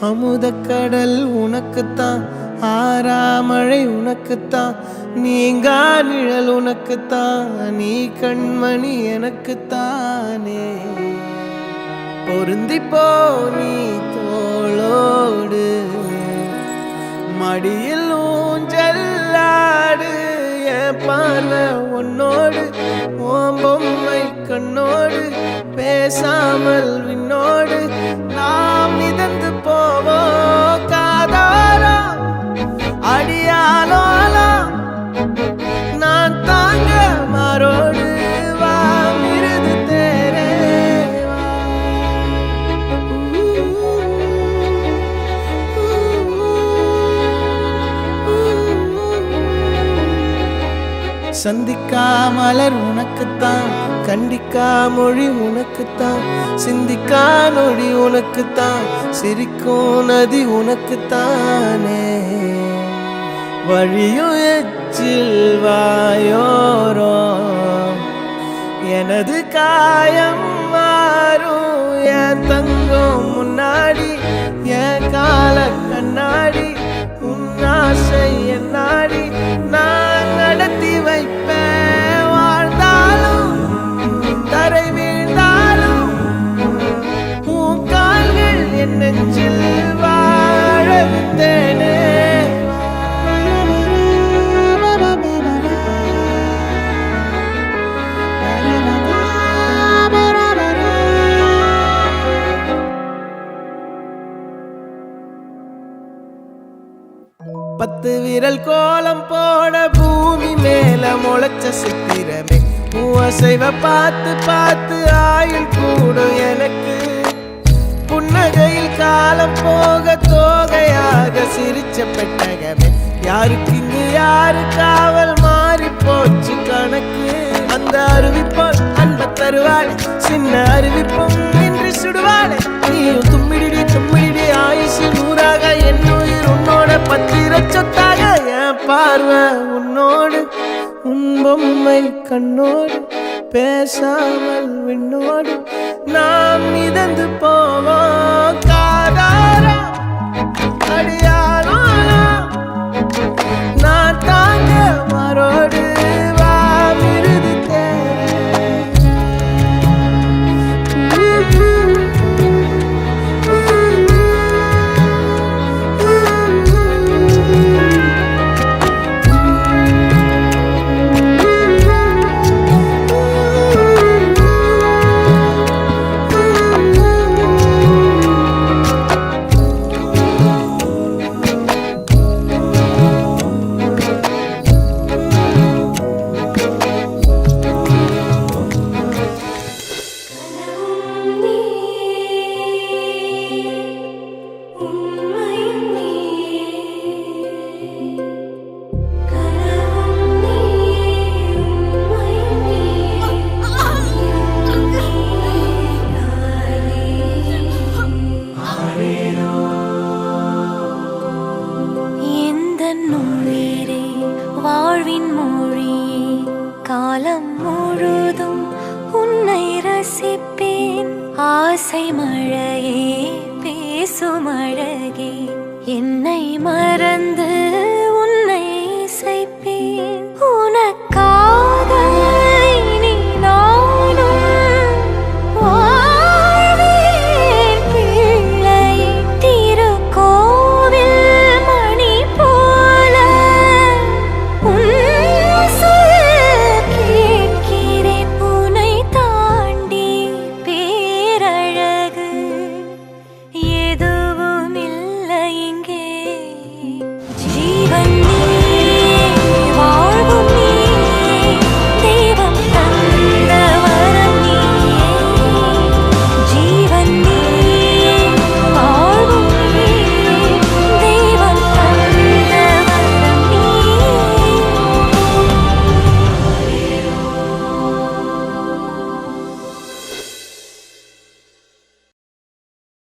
அமுதக்கடல் உனக்குத்தான், ஆறாமழை உனக்குத்தான், நீங்கா நிழல் உனக்குத்தான், நீ கண்மணி எனக்குத்தானே. பொருந்திப்போ நீ தோளோடு, மடியில் ஊஞ்சல்லாடு, என் பார்வை உன்னோடு, ஓம் பொம்மை கண்ணோடு, பேசாமல் விண்ணோடு நாம் மிதந்து போவோம் காதாரா அடியாலோலா. நான் தாங்க மாறோடு வா மிருது தேரே வா. சந்திக்கா மலர் உனக்குத்தான், கண்டிக்கா மொழி உனக்குத்தான், சிந்திக்கா நொடி உனக்குத்தான், சிரிக்கும் நதி உனக்குத்தானே. வழியும் எச்சில் வாயோரோ எனது காயம் மாறும், என் தங்கம் முன்னாடி என் கால கண்ணாடி, உன் ஆசை என் நாடி நான் நடத்தி வைப்பேன். வாழ்ந்தாலும் தரை வீழ்ந்தாலும் உன் கால்கள் என் நெஞ்சில் வாழ விட்டேனே. பத்து விரல் கோலம் போட பூமி மேல முளைச்ச சித்திரமே, அசைவ பார்த்து பார்த்து ஆயுள் கூடும் எனக்கு. புன்னகையில் காலம் போக தோகையாக சிரிச்ச பெட்டகமே, யாருக்கு இங்கு யாரு காவல் மாறி போச்சு கணக்கு. அந்த அறிவிப்போல் அன்ப தருவாள், சின்ன அறிவிப்பும் இன்று சுடுவாளே. நீயும் தும்மிடி தும்மிடி ஆயுசு நூறாக, என் உயிர் உன்னோட பத்திர சொத்தாக. என் பார்வை உன்னோடு, உன் பொம்மை கண்ணோடு, பேசாமல் விண்ணோடு நாம் மிதந்து போவோம் காதாரா அடியாலோலா. நான் தாங்க மாறோடு வா மிருது தேரே. வாழ்வின் மொழியே காலம் முழுதும் உன்னை ரசிப்பேன். ஆசை மழையே பேசும் அழகே என்னை மறந்து